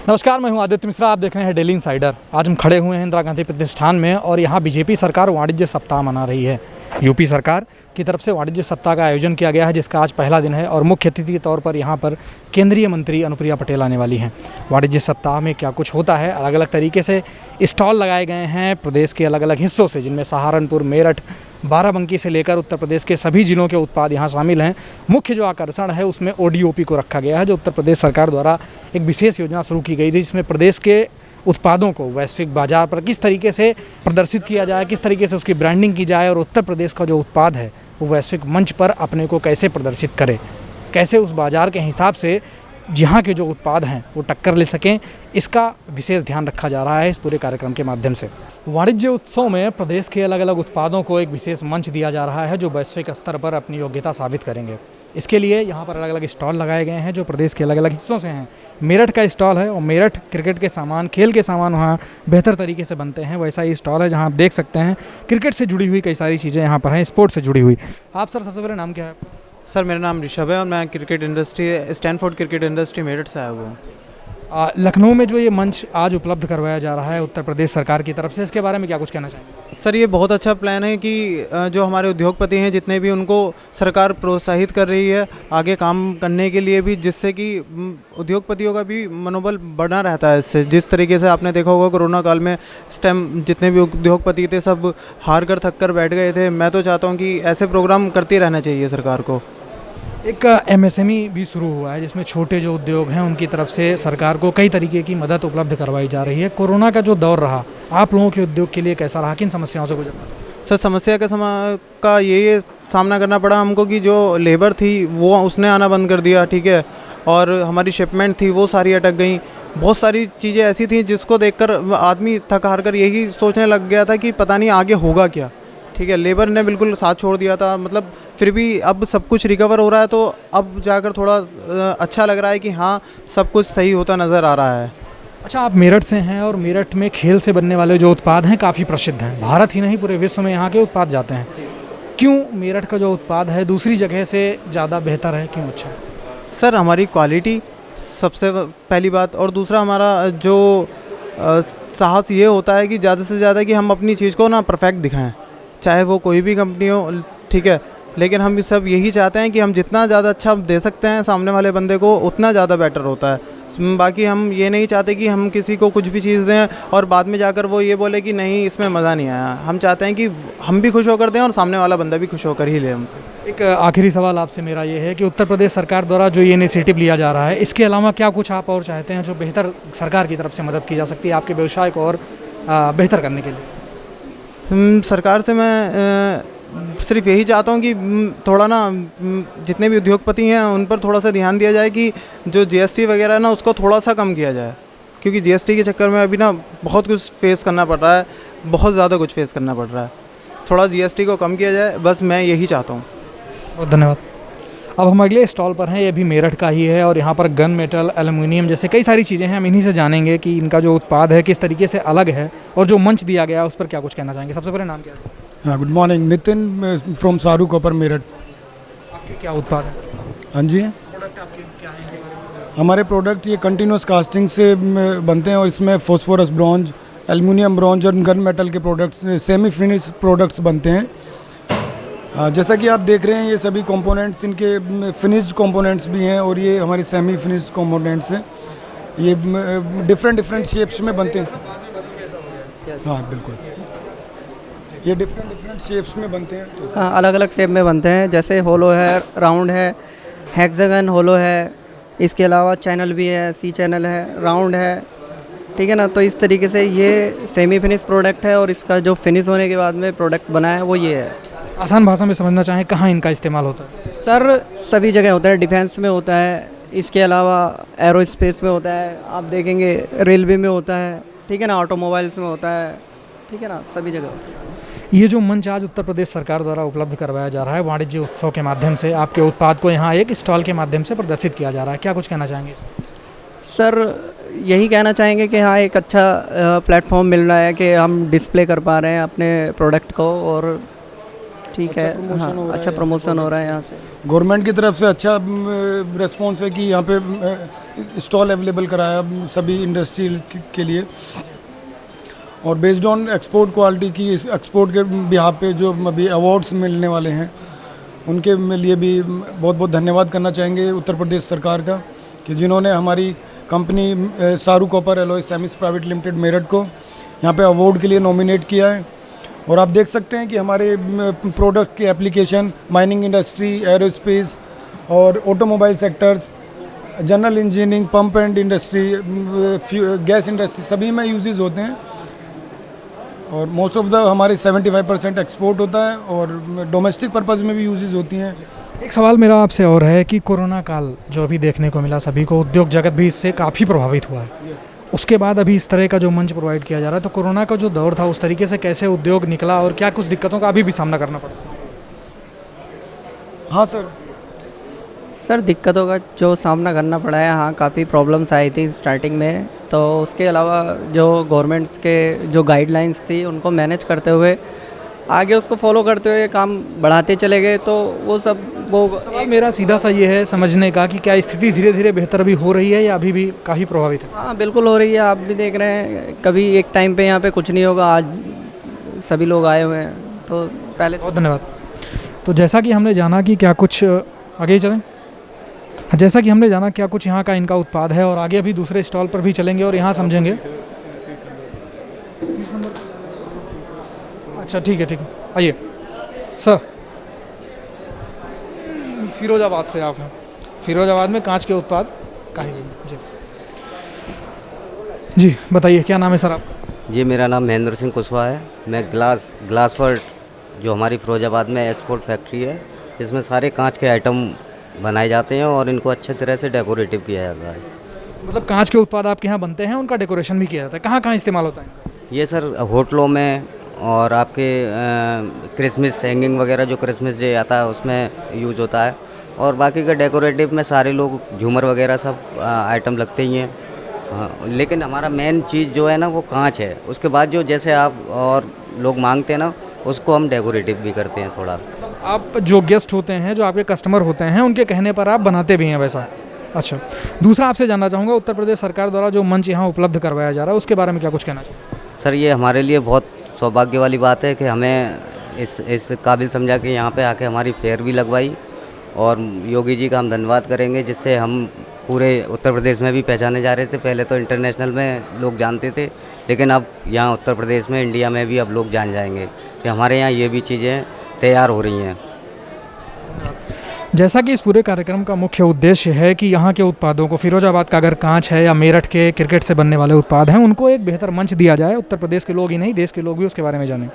नमस्कार, मैं हूं आदित्य मिश्रा। आप देख रहे हैं डेली इनसाइडर। आज हम खड़े हुए हैं इंदिरा गांधी प्रतिष्ठान में और यहां बीजेपी सरकार वाणिज्य सप्ताह मना रही है। यूपी सरकार की तरफ से वाणिज्य सप्ताह का आयोजन किया गया है, जिसका आज पहला दिन है और मुख्य अतिथि के तौर पर यहां पर केंद्रीय मंत्री अनुप्रिया पटेल आने वाली हैं। वाणिज्य सप्ताह में क्या कुछ होता है, अलग अलग तरीके से स्टॉल लगाए गए हैं प्रदेश के अलग अलग हिस्सों से, जिनमें सहारनपुर, मेरठ, बाराबंकी से लेकर उत्तर प्रदेश के सभी जिलों के उत्पाद यहाँ शामिल हैं। मुख्य जो आकर्षण है उसमें ओडीओपी को रखा गया है, जो उत्तर प्रदेश सरकार द्वारा एक विशेष योजना शुरू की गई थी, जिसमें प्रदेश के उत्पादों को वैश्विक बाजार पर किस तरीके से प्रदर्शित किया जाए, किस तरीके से उसकी ब्रांडिंग की जाए और उत्तर प्रदेश का जो उत्पाद है वो वैश्विक मंच पर अपने को कैसे प्रदर्शित करे, कैसे उस बाज़ार के हिसाब से यहाँ के जो उत्पाद हैं वो टक्कर ले सकें, इसका विशेष ध्यान रखा जा रहा है इस पूरे कार्यक्रम के माध्यम से। वाणिज्य उत्सव में प्रदेश के अलग अलग उत्पादों को एक विशेष मंच दिया जा रहा है, जो वैश्विक स्तर पर अपनी योग्यता साबित करेंगे। इसके लिए यहाँ पर अलग अलग स्टॉल लगाए गए हैं जो प्रदेश के अलग अलग हिस्सों से हैं। मेरठ का स्टॉल है और मेरठ क्रिकेट के सामान, खेल के सामान वहाँ बेहतर तरीके से बनते हैं, वैसा ही स्टॉल है जहाँ आप देख सकते हैं क्रिकेट से जुड़ी हुई कई सारी चीज़ें यहाँ पर हैं, स्पोर्ट्स से जुड़ी हुई। आप सर, सबसे पहले नाम क्या है आपका? सर, मेरा नाम ऋषभ है और मैं cricket industry, Stanford cricket industry Meerut से आया हुआ हूँ। लखनऊ में जो ये मंच आज उपलब्ध करवाया जा रहा है उत्तर प्रदेश सरकार की तरफ से, इसके बारे में क्या कुछ कहना चाहेंगे? सर, ये बहुत अच्छा प्लान है कि जो हमारे उद्योगपति हैं जितने भी, उनको सरकार प्रोत्साहित कर रही है आगे काम करने के लिए भी, जिससे कि उद्योगपतियों का भी मनोबल बढ़ा रहता है इससे। जिस तरीके से आपने देखा होगा कोरोना काल में इस टाइम जितने भी उद्योगपति थे सब हार कर थक कर बैठ गए थे। मैं तो चाहता हूँ कि ऐसे प्रोग्राम करती रहना चाहिए सरकार को। एक एमएसएमई भी शुरू हुआ है, जिसमें छोटे जो उद्योग हैं उनकी तरफ से सरकार को कई तरीके की मदद उपलब्ध करवाई जा रही है। कोरोना का जो दौर रहा, आप लोगों के उद्योग के लिए कैसा रहा, किन समस्याओं से गुजरना? सर, समस्या का ये सामना करना पड़ा हमको कि जो लेबर थी वो उसने आना बंद कर दिया, ठीक है, और हमारी शिपमेंट थी वो सारी अटक गई। बहुत सारी चीज़ें ऐसी थी जिसको देखकर आदमी थक हार कर यही सोचने लग गया था कि पता नहीं आगे होगा क्या, ठीक है। लेबर ने बिल्कुल साथ छोड़ दिया था, मतलब फिर भी अब सब कुछ रिकवर हो रहा है, तो अब जाकर थोड़ा अच्छा लग रहा है कि हाँ, सब कुछ सही होता नज़र आ रहा है। अच्छा, आप मेरठ से हैं और मेरठ में खेल से बनने वाले जो उत्पाद हैं काफ़ी प्रसिद्ध हैं, भारत ही नहीं पूरे विश्व में यहाँ के उत्पाद जाते हैं। क्यों मेरठ का जो उत्पाद है दूसरी जगह से ज़्यादा बेहतर है, क्यों अच्छा है? सर, हमारी क्वालिटी सबसे पहली बात, और दूसरा हमारा जो साहस ये होता है कि ज़्यादा से ज़्यादा कि हम अपनी चीज़ को ना परफेक्ट दिखाएं, चाहे वो कोई भी कंपनी हो, ठीक है। लेकिन हम सब यही चाहते हैं कि हम जितना ज़्यादा अच्छा दे सकते हैं सामने वाले बंदे को, उतना ज़्यादा बेटर होता है। बाकी हम ये नहीं चाहते कि हम किसी को कुछ भी चीज़ दें और बाद में जाकर वो ये बोले कि नहीं, इसमें मज़ा नहीं आया। हम चाहते हैं कि हम भी खुश होकर दें और सामने वाला बंदा भी खुश होकर ही ले हमसे। एक आखिरी सवाल आपसे मेरा ये है कि उत्तर प्रदेश सरकार द्वारा जो ये इनिशिएटिव लिया जा रहा है, इसके अलावा क्या कुछ आप और चाहते हैं जो बेहतर सरकार की तरफ से मदद की जा सकती है आपके व्यवसाय को और बेहतर करने के लिए? सरकार से मैं सिर्फ यही चाहता हूँ कि थोड़ा ना जितने भी उद्योगपति हैं उन पर थोड़ा सा ध्यान दिया जाए कि जो जीएसटी वगैरह है ना उसको थोड़ा सा कम किया जाए, क्योंकि जीएसटी के चक्कर में अभी ना बहुत कुछ फेस करना पड़ रहा है, बहुत ज़्यादा कुछ फेस करना पड़ रहा है। थोड़ा जीएसटी को कम किया जाए, बस मैं यही चाहता हूँ। बहुत धन्यवाद। अब हम अगले स्टॉल पर हैं, ये भी मेरठ का ही है और यहाँ पर गन मेटल, एल्युमिनियम जैसे कई सारी चीज़ें हैं। हम इन्हीं से जानेंगे कि इनका जो उत्पाद है किस तरीके से अलग है और जो मंच दिया गया है उस पर क्या कुछ कहना चाहेंगे। सबसे पहले नाम क्या है? हाँ, गुड मॉर्निंग, नितिन फ्रॉम सारू कॉपर मेरठ। आपके क्या उत्पाद है? हाँ जी, प्रोडक्ट आपके क्या है? हमारे प्रोडक्ट ये कंटिन्यूस कास्टिंग से बनते हैं और इसमें फॉस्फोरस ब्रॉन्ज, एल्युमिनियम ब्रॉन्ज और गन मेटल के प्रोडक्ट्स, सेमी फिनिश प्रोडक्ट्स बनते हैं। जैसा कि आप देख रहे हैं ये सभी कंपोनेंट्स, इनके फिनिश्ड कंपोनेंट्स भी हैं और ये हमारे सेमी फिनिश्ड कंपोनेंट्स हैं। ये डिफरेंट शेप्स में बनते हैं। हाँ बिल्कुल, ये डिफरेंट शेप्स में बनते हैं। हाँ, अलग अलग शेप में बनते हैं, जैसे होलो है, राउंड है, हेक्सागन होलो है, इसके अलावा चैनल भी है, सी चैनल है, राउंड है, ठीक है ना। तो इस तरीके से ये सेमी फिनिश प्रोडक्ट है और इसका जो फिनिश होने के बाद में प्रोडक्ट बना है वो ये है। आसान भाषा में समझना चाहें, कहाँ इनका इस्तेमाल होता है? सर, सभी जगह होता है, डिफेंस में होता है, इसके अलावा एरोस्पेस में होता है, आप देखेंगे रेलवे में होता है, ठीक है ना, ऑटोमोबाइल्स में होता है, ठीक है ना, सभी जगह होता है। ये जो मंच आज उत्तर प्रदेश सरकार द्वारा उपलब्ध करवाया जा रहा है वाणिज्य उत्सव के माध्यम से, आपके उत्पाद को यहाँ एक स्टॉल के माध्यम से प्रदर्शित किया जा रहा है, क्या कुछ कहना चाहेंगे? सर, यही कहना चाहेंगे कि हाँ, एक अच्छा प्लेटफॉर्म मिल रहा है कि हम डिस्प्ले कर पा रहे हैं अपने प्रोडक्ट को और ठीक है, हाँ, अच्छा प्रमोशन हो रहा है यहाँ से। गवर्नमेंट की तरफ से अच्छा रिस्पॉन्स है कि यहाँ पे स्टॉल अवेलेबल कराया सभी इंडस्ट्री के लिए, और बेस्ड ऑन एक्सपोर्ट क्वालिटी की एक्सपोर्ट के बिहाफ पे जो अभी अवार्ड्स मिलने वाले हैं उनके लिए भी बहुत बहुत धन्यवाद करना चाहेंगे उत्तर प्रदेश सरकार का, कि जिन्होंने हमारी company Saru copper alloy semis private limited Meerut को यहाँ पे अवार्ड के लिए नॉमिनेट किया है। और आप देख सकते हैं कि हमारे प्रोडक्ट की एप्लीकेशन माइनिंग इंडस्ट्री, एरोस्पेस और automobile sectors, general engineering, pump and industry, gas industry सभी में यूजेस होते हैं। और मोस्ट ऑफ द हमारे 75% एक्सपोर्ट होता है और डोमेस्टिक पर्पज़ में भी यूजेस होती हैं। एक सवाल मेरा आपसे और है कि कोरोना काल जो अभी देखने को मिला सभी को, उद्योग जगत भी इससे काफ़ी प्रभावित हुआ है। उसके बाद अभी इस तरह का जो मंच प्रोवाइड किया जा रहा है, तो कोरोना का जो दौर था उस तरीके से कैसे उद्योग निकला और क्या कुछ दिक्कतों का अभी भी सामना करना पड़ा? हाँ सर, दिक्कतों का जो सामना करना पड़ा है, हाँ काफ़ी प्रॉब्लम्स आई थी स्टार्टिंग में। तो उसके अलावा जो गवर्नमेंट्स के जो गाइडलाइंस थी उनको मैनेज करते हुए आगे उसको फॉलो करते हुए काम बढ़ाते चले गए। तो वो सवाल मेरा सीधा सा ये है समझने का कि क्या स्थिति धीरे धीरे बेहतर अभी हो रही है या अभी भी काफ़ी प्रभावित है? हाँ बिल्कुल हो रही है। आप भी देख रहे हैं, कभी एक टाइम पे यहाँ पे कुछ नहीं होगा, आज सभी लोग आए हुए हैं। तो पहले बहुत धन्यवाद। तो जैसा कि हमने जाना कि क्या कुछ आगे ही चलें, जैसा कि हमने जाना क्या कुछ यहाँ का इनका उत्पाद है, और आगे अभी दूसरे स्टॉल पर भी चलेंगे और यहाँ समझेंगे। अच्छा ठीक है आइए सर। फिरोजाबाद से आप हैं, फिरोजाबाद में कांच के उत्पाद जी जी बताइए क्या नाम है सर आपका? जी मेरा नाम महेंद्र सिंह कुशवाहा है। मैं ग्लासवर्ड जो हमारी फिरोजाबाद में एक्सपोर्ट फैक्ट्री है, इसमें सारे कांच के आइटम बनाए जाते हैं और इनको अच्छे तरह से डेकोरेटिव किया जाता है। मतलब कांच के उत्पाद आपके यहाँ बनते हैं, उनका डेकोरेशन भी किया जाता है, कहाँ कहाँ इस्तेमाल होता है? ये सर होटलों में और आपके क्रिसमस हैंगिंग वगैरह जो क्रिसमस डे आता है उसमें यूज़ होता है, और बाकी का डेकोरेटिव में सारे लोग झूमर वगैरह सब आइटम लगते ही हैं। हाँ, लेकिन हमारा मेन चीज़ जो है ना वो कांच है। उसके बाद जो जैसे आप और लोग मांगते हैं ना उसको हम डेकोरेटिव भी करते हैं थोड़ा। आप जो गेस्ट होते हैं, जो आपके कस्टमर होते हैं, उनके कहने पर आप बनाते भी हैं वैसा? अच्छा, दूसरा आपसे जानना चाहूँगा, उत्तर प्रदेश सरकार द्वारा जो मंच यहाँ उपलब्ध करवाया जा रहा है उसके बारे में क्या कुछ कहना चाहिए? सर ये हमारे लिए बहुत सौभाग्य वाली बात है कि हमें इस काबिल समझा कि यहाँ पे आके हमारी फेयर भी लगवाई, और योगी जी का हम धन्यवाद करेंगे जिससे हम पूरे उत्तर प्रदेश में भी पहचाने जा रहे थे। पहले तो इंटरनेशनल में लोग जानते थे, लेकिन अब यहाँ उत्तर प्रदेश में, इंडिया में भी अब लोग जान जाएंगे कि हमारे यहाँ ये भी चीज़ें तैयार हो रही हैं। जैसा कि इस पूरे कार्यक्रम का मुख्य उद्देश्य है कि यहाँ के उत्पादों को, फिरोजाबाद का अगर कांच है या मेरठ के क्रिकेट से बनने वाले उत्पाद हैं, उनको एक बेहतर मंच दिया जाए, उत्तर प्रदेश के लोग ही नहीं देश के लोग भी उसके बारे में जानें।